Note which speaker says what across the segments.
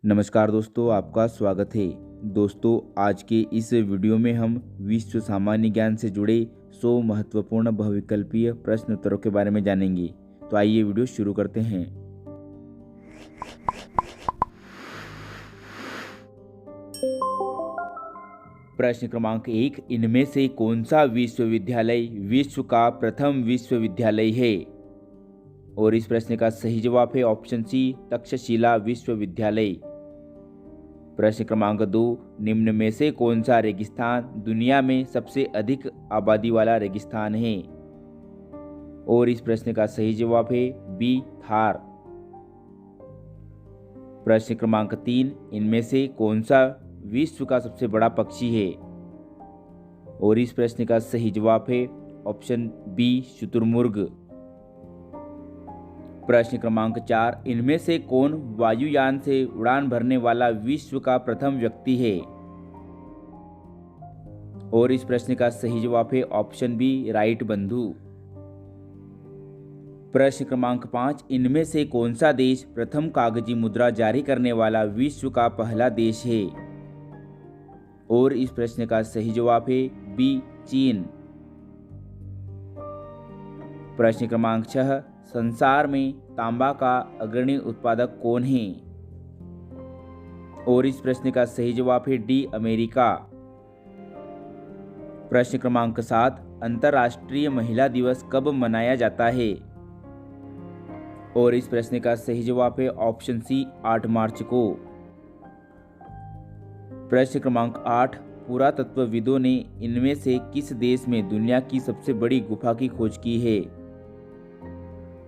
Speaker 1: नमस्कार दोस्तों, आपका स्वागत है। दोस्तों, आज के इस वीडियो में हम विश्व सामान्य ज्ञान से जुड़े 100 महत्वपूर्ण बहुविकल्पीय प्रश्न उत्तरों के बारे में जानेंगे। तो आइए वीडियो शुरू करते हैं। प्रश्न क्रमांक 1, इनमें से कौन सा विश्वविद्यालय विश्व का प्रथम विश्वविद्यालय है? और इस प्रश्न का सही जवाब है ऑप्शन सी, तक्षशिला विश्वविद्यालय। प्रश्न क्रमांक 2, निम्न में से कौन सा रेगिस्तान दुनिया में सबसे अधिक आबादी वाला रेगिस्तान है? और इस प्रश्न का सही जवाब है बी, थार। प्रश्न क्रमांक 3, इनमें से कौन सा विश्व का सबसे बड़ा पक्षी है? और इस प्रश्न का सही जवाब है ऑप्शन बी, शुतुरमुर्ग। प्रश्न क्रमांक 4, इनमें से कौन वायुयान से उड़ान भरने वाला विश्व का प्रथम व्यक्ति है? और इस प्रश्न का सही जवाब है ऑप्शन बी, राइट बंधु। प्रश्न क्रमांक 5, इनमें से कौन सा देश प्रथम कागजी मुद्रा जारी करने वाला विश्व का पहला देश है? और इस प्रश्न का सही जवाब है बी, चीन। प्रश्न क्रमांक 6, संसार में तांबा का अग्रणी उत्पादक कौन है? और इस प्रश्न का सही जवाब है डी, अमेरिका। प्रश्न क्रमांक 7, अंतर्राष्ट्रीय महिला दिवस कब मनाया जाता है? और इस प्रश्न का सही जवाब है ऑप्शन सी, 8 मार्च को। प्रश्न क्रमांक 8, पुरातत्वविदों ने इनमें से किस देश में दुनिया की सबसे बड़ी गुफा की खोज की है?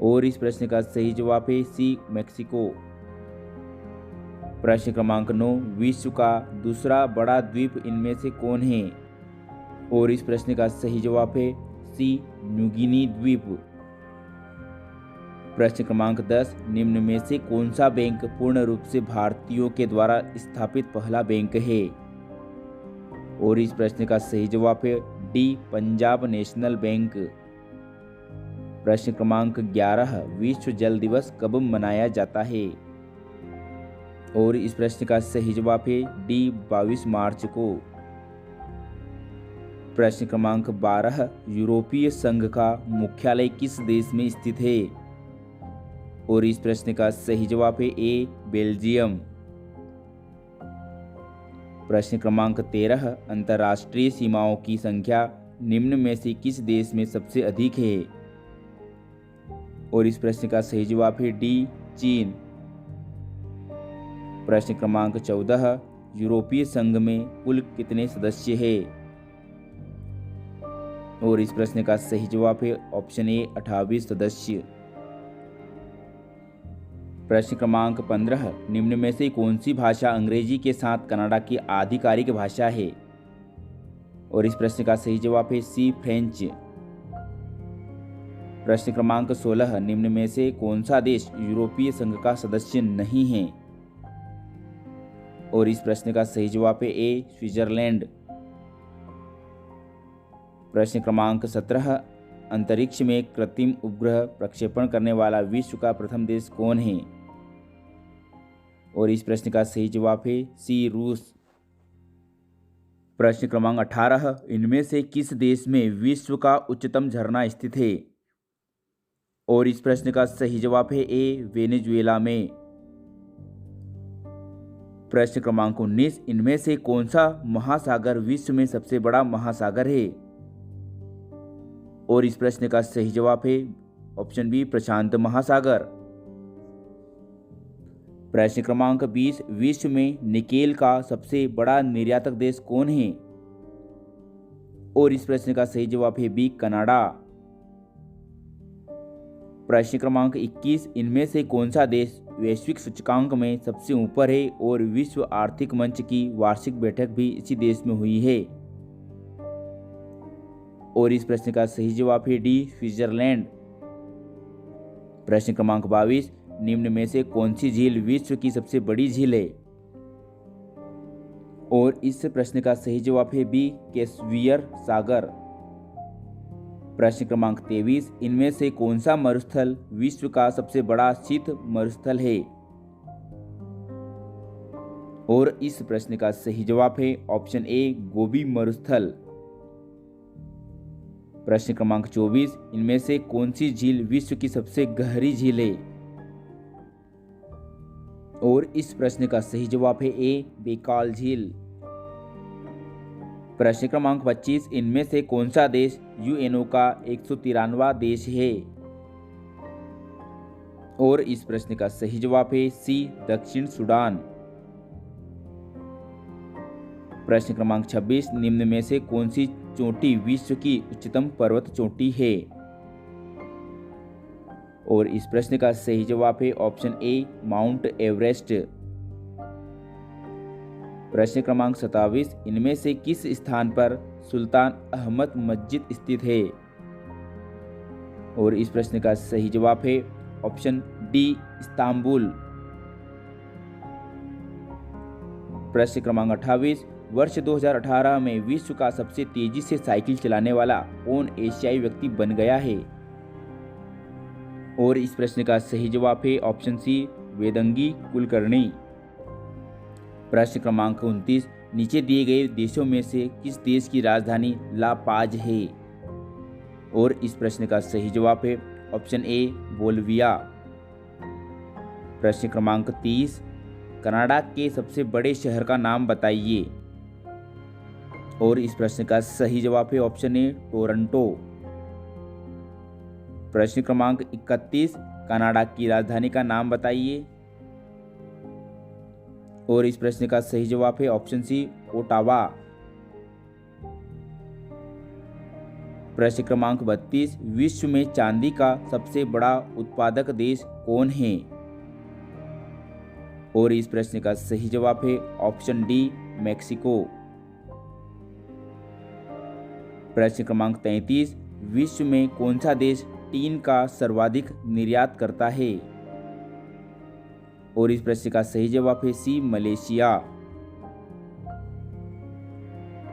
Speaker 1: और इस प्रश्न का सही जवाब है सी, मेक्सिको। प्रश्न क्रमांक 9, विश्व का दूसरा बड़ा द्वीप इनमें से कौन है? और इस प्रश्न का सही जवाब है सी, न्यूगिनी द्वीप। प्रश्न क्रमांक 10, निम्न में से कौन सा बैंक पूर्ण रूप से भारतीयों के द्वारा स्थापित पहला बैंक है? और इस प्रश्न का सही जवाब है डी, पंजाब नेशनल बैंक। प्रश्न क्रमांक 11, विश्व जल दिवस कब मनाया जाता है? और इस प्रश्न का सही जवाब है डी, 22 मार्च को। प्रश्न क्रमांक 12, यूरोपीय संघ का मुख्यालय किस देश में स्थित है? और इस प्रश्न का सही जवाब है ए, बेल्जियम। प्रश्न क्रमांक 13, अंतर्राष्ट्रीय सीमाओं की संख्या निम्न में से किस देश में सबसे अधिक है? और इस प्रश्न का सही जवाब है डी, चीन। प्रश्न क्रमांक 14, यूरोपीय संघ में कुल कितने सदस्य हैं? और इस प्रश्न का सही जवाब है ऑप्शन ए, 28 सदस्य। प्रश्न क्रमांक 15, निम्न में से कौन सी भाषा अंग्रेजी के साथ कनाडा की आधिकारिक भाषा है? और इस प्रश्न का सही जवाब है सी, फ्रेंच। प्रश्न क्रमांक 16, निम्न में से कौन सा देश यूरोपीय संघ का सदस्य नहीं है? और इस प्रश्न का सही जवाब है ए, स्विट्जरलैंड। प्रश्न क्रमांक 17, अंतरिक्ष में कृत्रिम उपग्रह प्रक्षेपण करने वाला विश्व का प्रथम देश कौन है? और इस प्रश्न का सही जवाब है सी, रूस। प्रश्न क्रमांक 18, इनमें से किस देश में विश्व का उच्चतम झरना स्थित है? और इस प्रश्न का सही जवाब है ए, वेनेजुएला में। प्रश्न क्रमांक 19, इनमें से कौन सा महासागर विश्व में सबसे बड़ा महासागर है? और इस प्रश्न का सही जवाब है ऑप्शन बी, प्रशांत महासागर। प्रश्न क्रमांक 20, विश्व में निकेल का सबसे बड़ा निर्यातक देश कौन है? और इस प्रश्न का सही जवाब है बी, कनाडा। प्रश्न क्रमांक 21, इनमें से कौन सा देश वैश्विक सूचकांक में सबसे ऊपर है और विश्व आर्थिक मंच की वार्षिक बैठक भी इसी देश में हुई है? और इस प्रश्न का सही जवाब है डी, स्विट्जरलैंड। प्रश्न क्रमांक 22, निम्न में से कौन सी झील विश्व की सबसे बड़ी झील है? और इस प्रश्न का सही जवाब है बी, कैस्पियन सागर। प्रश्न क्रमांक 23, इनमें से कौन सा मरुस्थल विश्व का सबसे बड़ा शीत मरुस्थल है? और इस प्रश्न का सही जवाब है ऑप्शन ए गोबी मरुस्थल। प्रश्न क्रमांक 24, इनमें से कौन सी झील विश्व की सबसे गहरी झील है? और इस प्रश्न का सही जवाब है ए बेकाल झील। प्रश्न क्रमांक 25, इनमें से कौन सा देश यूएनओ का 193वां देश है? और इस प्रश्न का सही जवाब है सी दक्षिण सूडान। प्रश्न क्रमांक 26, निम्न में से कौन सी चोटी विश्व की उच्चतम पर्वत चोटी है? और इस प्रश्न का सही जवाब है ऑप्शन ए माउंट एवरेस्ट। प्रश्न क्रमांक 27, इनमें से किस स्थान पर सुल्तान अहमद मस्जिद स्थित है? और इस प्रश्न का सही जवाब है ऑप्शन डी इस्तांबुल। प्रश्न क्रमांक 28, वर्ष 2018 में विश्व का सबसे तेजी से साइकिल चलाने वाला कौन एशियाई व्यक्ति बन गया है? और इस प्रश्न का सही जवाब है ऑप्शन सी वेदंगी कुलकर्णी। प्रश्न क्रमांक 29, नीचे दिए गए देशों में से किस देश की राजधानी ला पाज है? और इस प्रश्न का सही जवाब है ऑप्शन ए बोल्विया। प्रश्न क्रमांक 30, कनाडा के सबसे बड़े शहर का नाम बताइए। और इस प्रश्न का सही जवाब है ऑप्शन ए टोरंटो। प्रश्न क्रमांक 31, कनाडा की राजधानी का नाम बताइए। और इस प्रश्न का सही जवाब है ऑप्शन सी ओटावा। प्रश्न क्रमांक 32, विश्व में चांदी का सबसे बड़ा उत्पादक देश कौन है? और इस प्रश्न का सही जवाब है ऑप्शन डी मैक्सिको। प्रश्न क्रमांक 33, विश्व में कौन सा देश टीन का सर्वाधिक निर्यात करता है? और इस प्रश्न का सही जवाब है सी मलेशिया।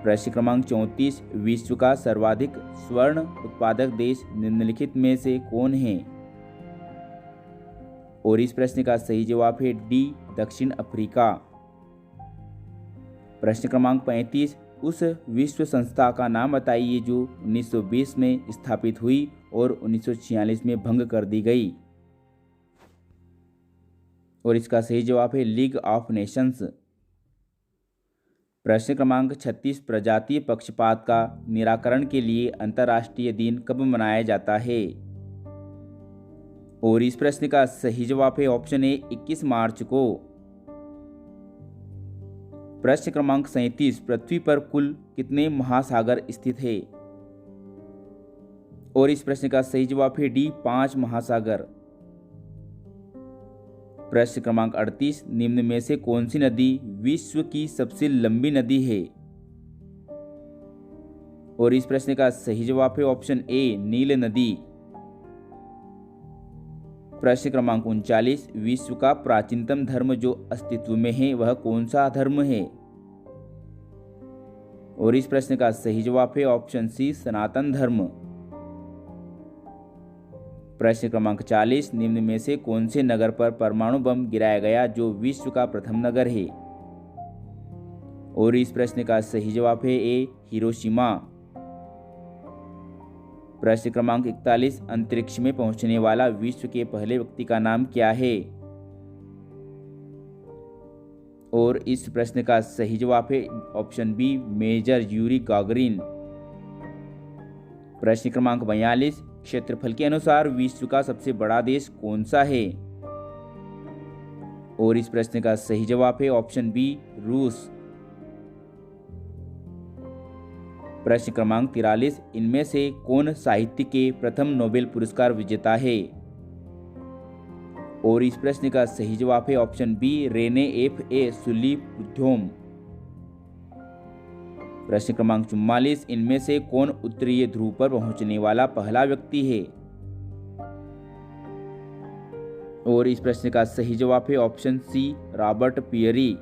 Speaker 1: प्रश्न क्रमांक 34, विश्व का सर्वाधिक स्वर्ण उत्पादक देश निम्नलिखित में से कौन है? और इस प्रश्न का सही जवाब है डी दक्षिण अफ्रीका। प्रश्न क्रमांक 35, उस विश्व संस्था का नाम बताइए जो 1920 में स्थापित हुई और 1946 में भंग कर दी गई। और इसका सही जवाब है लीग ऑफ नेशंस। प्रश्न क्रमांक 36, प्रजातीय पक्षपात का निराकरण के लिए अंतर्राष्ट्रीय दिन कब मनाया जाता है? और इस प्रश्न का सही जवाब है ऑप्शन ए 21 मार्च को। प्रश्न क्रमांक 37, पृथ्वी पर कुल कितने महासागर स्थित है? और इस प्रश्न का सही जवाब है डी 5 महासागर। प्रश्न क्रमांक 38, निम्न में से कौन सी नदी विश्व की सबसे लंबी नदी है? और इस प्रश्न का सही जवाब है ऑप्शन ए नील नदी। प्रश्न क्रमांक 39, विश्व का प्राचीनतम धर्म जो अस्तित्व में है वह कौन सा धर्म है? और इस प्रश्न का सही जवाब है ऑप्शन सी सनातन धर्म। प्रश्न क्रमांक 40, निम्न में से कौन से नगर पर परमाणु बम गिराया गया जो विश्व का प्रथम नगर है? और इस प्रश्न का सही जवाब है ए हिरोशिमा। प्रश्न क्रमांक 41, अंतरिक्ष में पहुंचने वाला विश्व के पहले व्यक्ति का नाम क्या है? और इस प्रश्न का सही जवाब है option B major Yuri Gagarin. प्रश्न क्रमांक 42, क्षेत्रफल के अनुसार विश्व का सबसे बड़ा देश कौन सा है? और इस प्रश्न का सही जवाब है ऑप्शन बी रूस। प्रश्न क्रमांक 43, इनमें से कौन साहित्य के प्रथम नोबेल पुरस्कार विजेता है? और इस प्रश्न का सही जवाब है option B René F A Sully Prudhomme. प्रश्न क्रमांक 44, इनमें से कौन उत्तरीय ध्रुव पर पहुंचने वाला पहला व्यक्ति है? और इस प्रश्न का सही जवाब है ऑप्शन सी रॉबर्ट पियरी।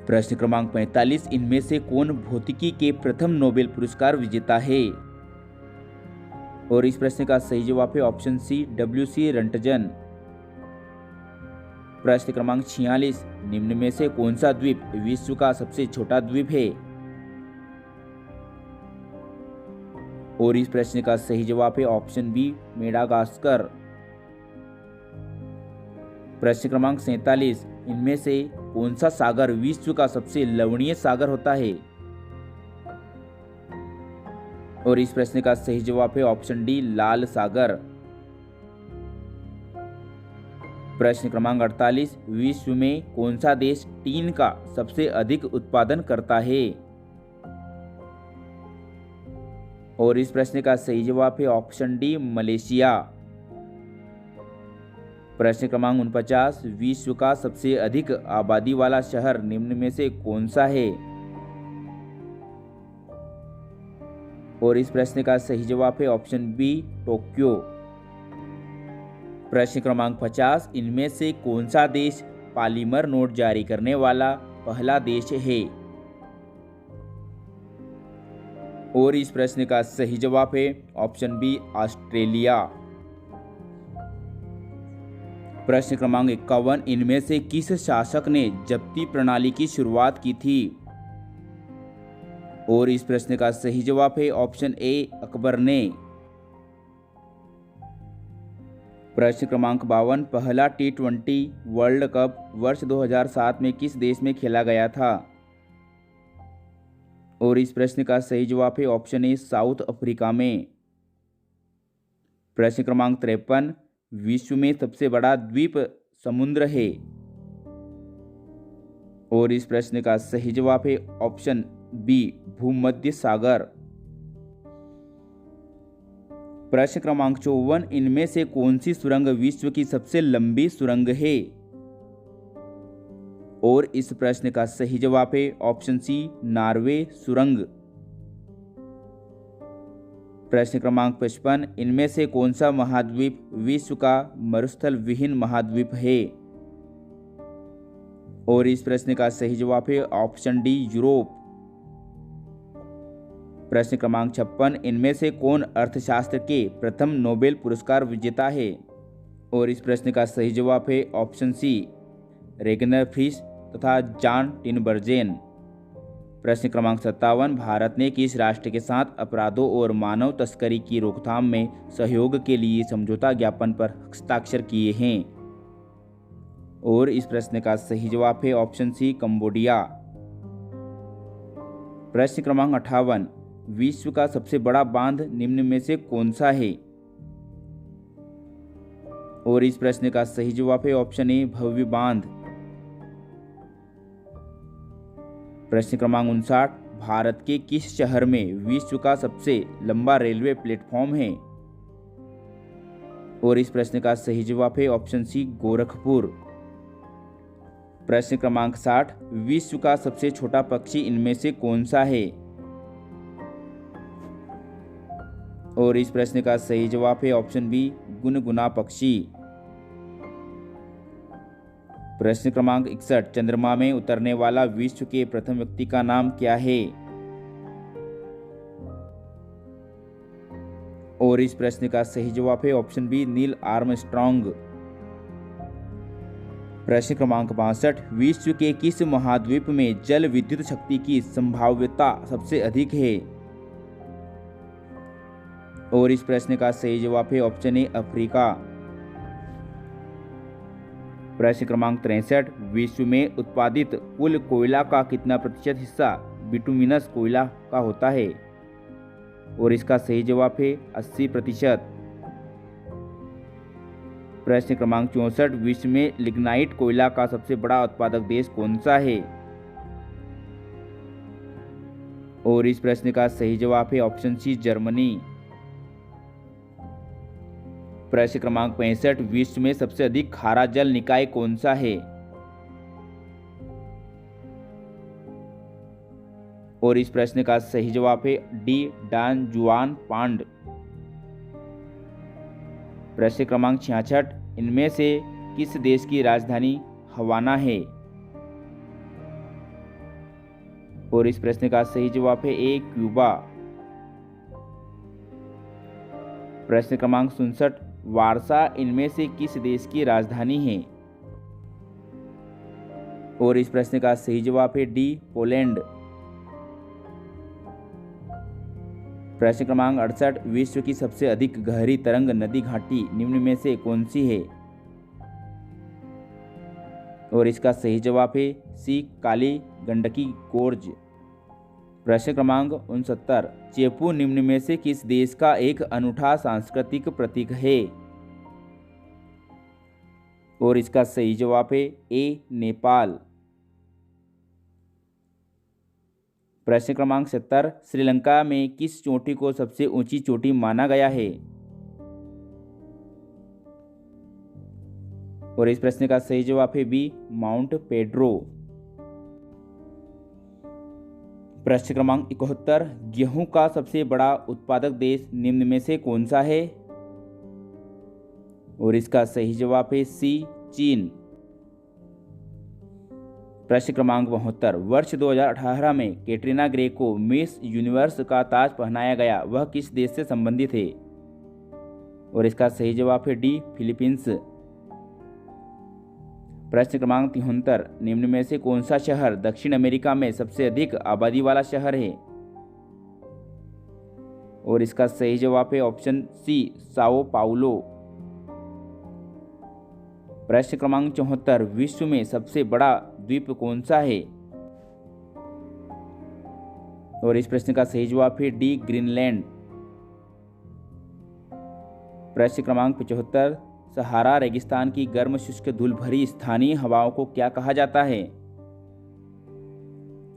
Speaker 1: प्रश्न क्रमांक 45, इनमें से कौन भौतिकी के प्रथम नोबेल पुरस्कार विजेता है? और इस प्रश्न का सही जवाब है ऑप्शन सी डब्ल्यू सी रंटजन। प्रश्न क्रमांक 46, निम्न में से कौन सा द्वीप विश्व का सबसे छोटा द्वीप है? और इस प्रश्न का सही जवाब है ऑप्शन बी, मेडागास्कर। प्रश्न क्रमांक 47, इनमें से कौन सा सागर विश्व का सबसे लवणीय सागर होता है? और इस प्रश्न का सही जवाब है ऑप्शन डी, लाल सागर। प्रश्न क्रमांक 48, विश्व में कौन सा देश टीन का सबसे अधिक उत्पादन करता है? और इस प्रश्न का सही जवाब है ऑप्शन डी, मलेशिया। प्रश्न क्रमांक 49, विश्व का सबसे अधिक आबादी वाला शहर निम्न में से कौन सा है? और इस प्रश्न का सही जवाब है ऑप्शन बी, टोक्यो। प्रश्न क्रमांक 50, इनमें से कौन सा देश पॉलीमर नोट जारी करने वाला पहला देश है? और इस प्रश्न का सही जवाब है ऑप्शन बी, ऑस्ट्रेलिया। प्रश्न क्रमांक 51, इनमें से किस शासक ने जब्ती प्रणाली की शुरुआत की थी? और इस प्रश्न का सही जवाब है ऑप्शन ए, अकबर ने। प्रश्न क्रमांक 52, पहला T20 वर्ल्ड कप वर्ष 2007 में किस देश में खेला गया था? और इस प्रश्न का सही जवाब है ऑप्शन ए, साउथ अफ्रीका में। प्रश्न क्रमांक 53, विश्व में सबसे बड़ा द्वीप समुद्र है? और इस प्रश्न का सही जवाब है ऑप्शन बी, भूमध्य सागर। प्रश्न क्रमांक 54, इनमें से कौन सी सुरंग विश्व की सबसे लंबी सुरंग है? और इस प्रश्न का सही जवाब है ऑप्शन सी, नॉर्वे सुरंग। प्रश्न क्रमांक 55, इनमें से कौन सा महाद्वीप विश्व का मरुस्थल विहीन महाद्वीप है? और इस प्रश्न का सही जवाब है ऑप्शन डी, यूरोप। प्रश्न क्रमांक 56, इनमें से कौन अर्थशास्त्र के प्रथम नोबेल पुरस्कार विजेता है? और इस प्रश्न का सही जवाब है ऑप्शन सी, रेगनर फ्रिश तथा जॉन टिनबर्जेन। प्रश्न क्रमांक 57, भारत ने किस राष्ट्र के साथ अपराधों और मानव तस्करी की रोकथाम में सहयोग के लिए समझौता ज्ञापन पर हस्ताक्षर किए हैं? और इस प्रश्न का सही जवाब है ऑप्शन सी, कंबोडिया। प्रश्न क्रमांक 58, विश्व का सबसे बड़ा बांध निम्न में से कौन सा है? और इस प्रश्न का सही जवाब है ऑप्शन ए, भव्य बांध। प्रश्न क्रमांक 59, भारत के किस शहर में विश्व का सबसे लंबा रेलवे प्लेटफॉर्म है? और इस प्रश्न का सही जवाब है ऑप्शन सी, गोरखपुर। प्रश्न क्रमांक 60, विश्व का सबसे छोटा पक्षी इनमें से कौन सा है? और इस प्रश्न का सही जवाब है ऑप्शन बी, गुनगुना पक्षी। प्रश्न क्रमांक 61, चंद्रमा में उतरने वाला विश्व के प्रथम व्यक्ति का नाम क्या है? और इस प्रश्न का सही जवाब है ऑप्शन बी, नील आर्मस्ट्रॉन्ग। प्रश्न क्रमांक 62, विश्व के किस महाद्वीप में जल विद्युत शक्ति की संभाव्यता सबसे अधिक है? और इस प्रश्न का सही जवाब है ऑप्शन ए, अफ्रीका। प्रश्न क्रमांक 63, विश्व में उत्पादित कुल कोयला का कितना प्रतिशत हिस्सा बिटुमिनस कोयला का होता है? और इसका सही जवाब है 80%। प्रश्न क्रमांक 64, विश्व में लिग्नाइट कोयला का सबसे बड़ा उत्पादक देश कौन सा है? और इस प्रश्न का सही जवाब है ऑप्शन सी, जर्मनी। प्रश्न क्रमांक 65, विश्व में सबसे अधिक खारा जल निकाय कौन सा है? और इस प्रश्न का सही जवाब है डी, डॉन जुआन पांड। प्रश्न क्रमांक 66, इनमें से किस देश की राजधानी हवाना है? और इस प्रश्न का सही जवाब है ए, क्यूबा। प्रश्न क्रमांक 67, वारसा इनमें से किस देश की राजधानी है? और इस प्रश्न का सही जवाब है डी, पोलैंड। प्रश्न क्रमांक 68, विश्व की सबसे अधिक गहरी तरंग नदी घाटी निम्न में से कौन सी है? और इसका सही जवाब है सी, काली गंडकी गोर्ज। प्रश्न क्रमांक 69, चेपू निम्न में से किस देश का एक अनूठा सांस्कृतिक प्रतीक है? और इसका सही जवाब है ए, नेपाल। प्रश्न क्रमांक 70, श्रीलंका में किस चोटी को सबसे ऊंची चोटी माना गया है? और इस प्रश्न का सही जवाब है बी, माउंट पेड्रो। प्रश्न क्रमांक 71, गेहूं का सबसे बड़ा उत्पादक देश निम्न में से कौन सा है? और इसका सही जवाब है सी, चीन। प्रश्न क्रमांक 72, वर्ष 2018 में कैटरीना ग्रे को मिस यूनिवर्स का ताज पहनाया गया, वह किस देश से संबंधित है? और इसका सही जवाब है डी, फिलीपींस। प्रश्न क्रमांक 73, निम्न में से कौन सा शहर दक्षिण अमेरिका में सबसे अधिक आबादी वाला शहर है? और इसका सही जवाब है ऑप्शन सी, साओ पाउलो। प्रश्न क्रमांक 74, विश्व में सबसे बड़ा द्वीप कौन सा है? और इस प्रश्न का सही जवाब है डी, ग्रीनलैंड। प्रश्न क्रमांक 75, सहारा रेगिस्तान की गर्म शुष्क धूल भरी स्थानीय हवाओं को क्या कहा जाता है?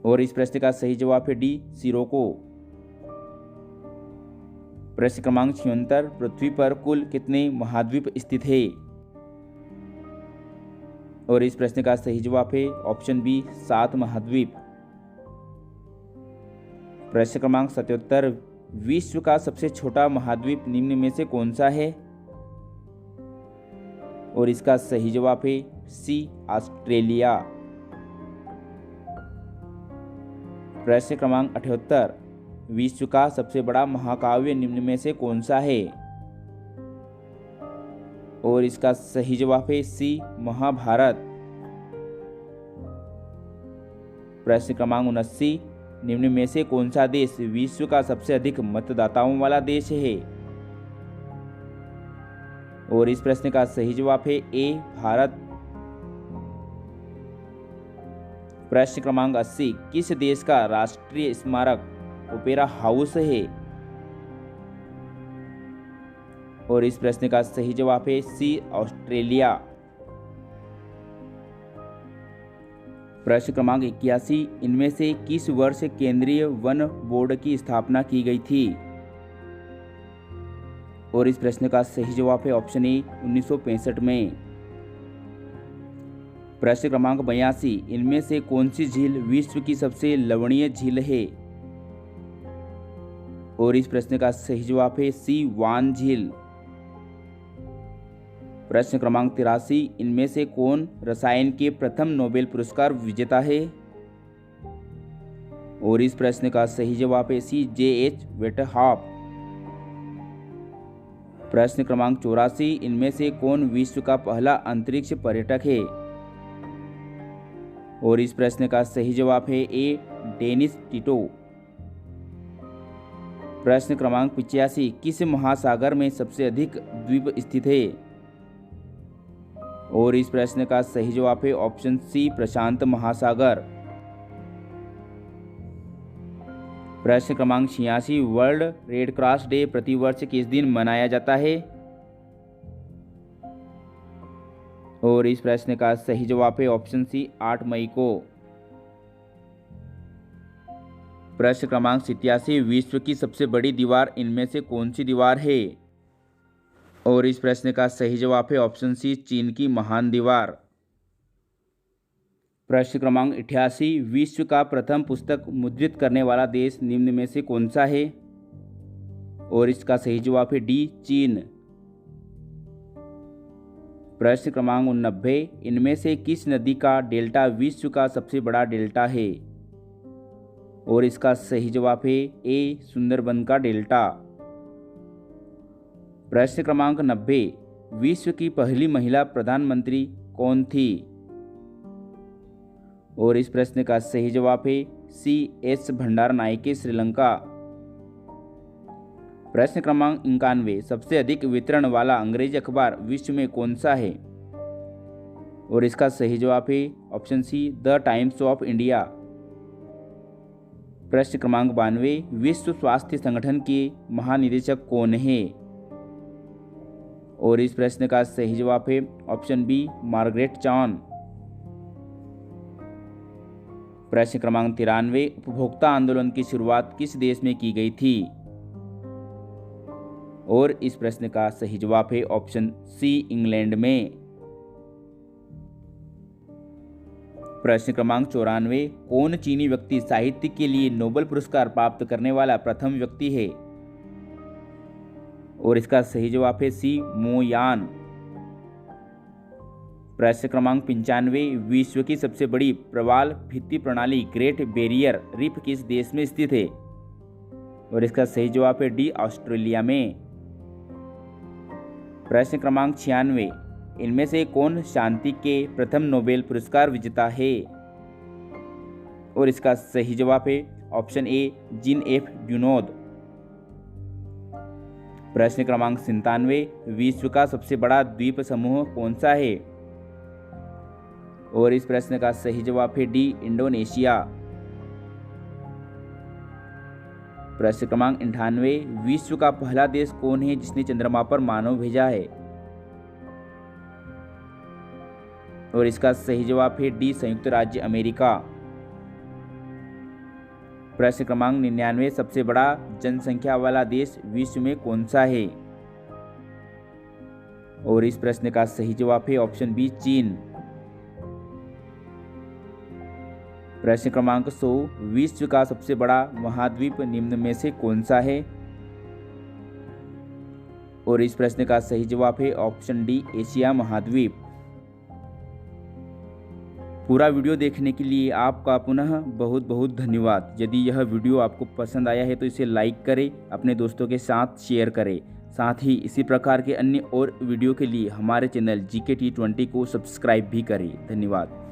Speaker 1: और इस प्रश्न का सही जवाब है डी, सिरोको। प्रश्न क्रमांक 76, पृथ्वी पर कुल कितने महाद्वीप स्थित है? और इस प्रश्न का सही जवाब है ऑप्शन बी, 7 महाद्वीप। प्रश्न क्रमांक 77, विश्व का सबसे छोटा महाद्वीप निम्न में से कौन सा है? और इसका सही जवाब है सी, ऑस्ट्रेलिया। प्रश्न क्रमांक 78, विश्व का सबसे बड़ा महाकाव्य निम्न में से कौन सा है? और इसका सही जवाब है सी, महाभारत। प्रश्न क्रमांक 79, निम्न में से कौन सा देश विश्व का सबसे अधिक मतदाताओं वाला देश है? और इस प्रश्न का सही जवाब है ए, भारत। प्रश्न क्रमांक 80, किस देश का राष्ट्रीय स्मारक ओपेरा हाउस है? और इस प्रश्न का सही जवाब है सी, ऑस्ट्रेलिया। प्रश्न क्रमांक 81, इनमें से किस वर्ष केंद्रीय वन बोर्ड की स्थापना की गई थी? और इस प्रश्न का सही जवाब है ऑप्शन ए, 1965 में। प्रश्न क्रमांक 82, इनमें से कौन सी झील विश्व की सबसे लवणीय झील है? और इस प्रश्न का सही जवाब है सी, वान झील। प्रश्न क्रमांक 83, इनमें से कौन रसायन के प्रथम नोबेल पुरस्कार विजेता है? और इस प्रश्न का सही जवाब है सी, J.H. वेटरहॉफ। प्रश्न क्रमांक 84, इनमें से कौन विश्व का पहला अंतरिक्ष पर्यटक है? और इस प्रश्न का सही जवाब है ए, डेनिस टिटो। प्रश्न क्रमांक 85, किस महासागर में सबसे अधिक द्वीप स्थित है? और इस प्रश्न का सही जवाब है ऑप्शन सी, प्रशांत महासागर। प्रश्न क्रमांक 86, वर्ल्ड रेड क्रॉस डे प्रतिवर्ष किस दिन मनाया जाता है? और इस प्रश्न का सही जवाब है ऑप्शन सी, 8 मई को। प्रश्न क्रमांक 87, विश्व की सबसे बड़ी दीवार इनमें से कौन सी दीवार है? और इस प्रश्न का सही जवाब है ऑप्शन सी, चीन की महान दीवार। प्रश्न क्रमांक 88, विश्व का प्रथम पुस्तक मुद्रित करने वाला देश निम्न में से कौन सा है? और इसका सही जवाब है डी, चीन। प्रश्न क्रमांक 89, इनमें से किस नदी का डेल्टा विश्व का सबसे बड़ा डेल्टा है? और इसका सही जवाब है ए, सुंदरबन का डेल्टा। प्रश्न क्रमांक 90, विश्व की पहली महिला प्रधानमंत्री कौन थी? और इस प्रश्न का सही जवाब है सी एस भंडार नायके, श्रीलंका। प्रश्न क्रमांक 91, सबसे अधिक वितरण वाला अंग्रेजी अखबार विश्व में कौन सा है? और इसका सही जवाब है option see the times of India. प्रश्न क्रमांक 92, विश्व स्वास्थ्य संगठन के महानिदेशक कौन है? और इस प्रश्न का सही जवाब है ऑप्शन बी मार्गरेट चॉन। प्रश्न क्रमांक 93, उपभोक्ता आंदोलन की शुरुआत किस देश में की गई थी? और इस प्रश्न का सही जवाब है ऑप्शन सी इंग्लैंड में। प्रश्न क्रमांक 94, कौन चीनी व्यक्ति साहित्य के लिए नोबेल पुरस्कार प्राप्त करने वाला प्रथम व्यक्ति है? और इसका सही जवाब है सी मो यान। प्रश्न क्रमांक 95, विश्व की सबसे बड़ी प्रवाल भित्ति प्रणाली ग्रेट बैरियर रीफ किस देश में स्थित है? और इसका सही जवाब है डी ऑस्ट्रेलिया में। प्रश्न क्रमांक 96, इनमें से कौन शांति के प्रथम नोबेल पुरस्कार विजेता है? और इसका सही जवाब है ऑप्शन ए जीन एफ ड्यूनोद। प्रश्न क्रमांक 97, विश्व का सबसे बड़ा द्वीप समूह कौन सा है? और इस प्रश्न का सही जवाब है डी इंडोनेशिया। प्रश्न क्रमांक 98, विश्व का पहला देश कौन है जिसने चंद्रमा पर मानव भेजा है? और इसका सही जवाब है डी संयुक्त राज्य अमेरिका। प्रश्न क्रमांक 99, सबसे बड़ा जनसंख्या वाला देश विश्व में कौन सा है? और इस प्रश्न का सही जवाब है ऑप्शन बी चीन। प्रश्न क्रमांक 100, विश्व का सबसे बड़ा महाद्वीप निम्न में से कौन सा है? और इस प्रश्न का सही जवाब है ऑप्शन डी एशिया महाद्वीप। पूरा वीडियो देखने के लिए आपका पुनः बहुत बहुत धन्यवाद। यदि यह वीडियो आपको पसंद आया है तो इसे लाइक करें, अपने दोस्तों के साथ शेयर करें। साथ ही इसी प्रकार के अन्य और वीडियो के लिए हमारे चैनल GK T20 को सब्सक्राइब भी करें। धन्यवाद।